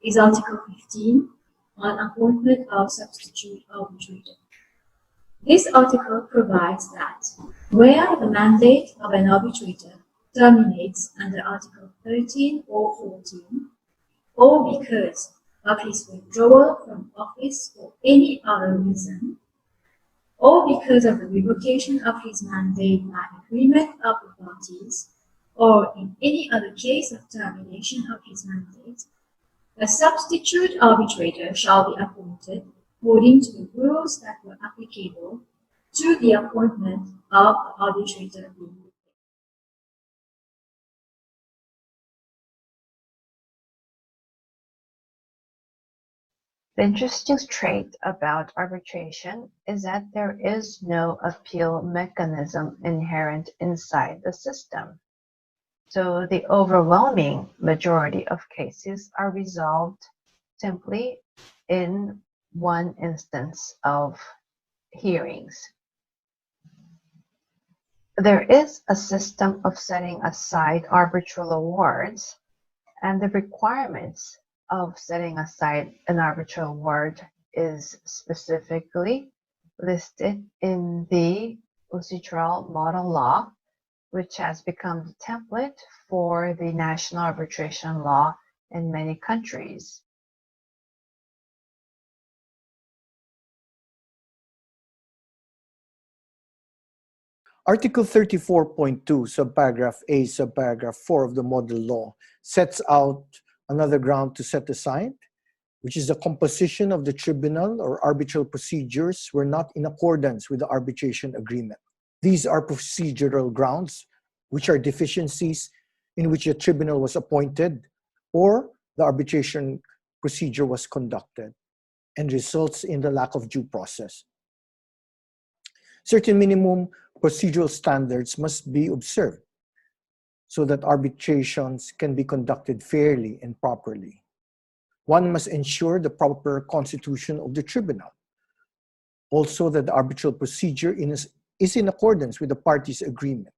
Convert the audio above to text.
is Article 15 on appointment of substitute arbitrator. This article provides that where the mandate of an arbitrator terminates under Article 13 or 14, or because of his withdrawal from office for any other reason, or because of the revocation of his mandate by agreement of the parties, or in any other case of termination of his mandate, a substitute arbitrator shall be appointed according to the rules that were applicable to the appointment of the arbitrator being. The interesting trait about arbitration is that there is no appeal mechanism inherent inside the system. So the overwhelming majority of cases are resolved simply in one instance of hearings. There is a system of setting aside arbitral awards, and the requirements of setting aside an arbitral award is specifically listed in the procedural model law, which has become the template for the national arbitration law in many countries. Article 34.2, subparagraph A, subparagraph 4 of the model law sets out another ground to set aside, which is the composition of the tribunal or arbitral procedures were not in accordance with the arbitration agreement. These are procedural grounds, which are deficiencies in which the tribunal was appointed or the arbitration procedure was conducted, and results in the lack of due process. Certain minimum procedural standards must be observed so that arbitrations can be conducted fairly and properly. One must ensure the proper constitution of the tribunal. Also, that the arbitral procedure is in accordance with the parties' agreement.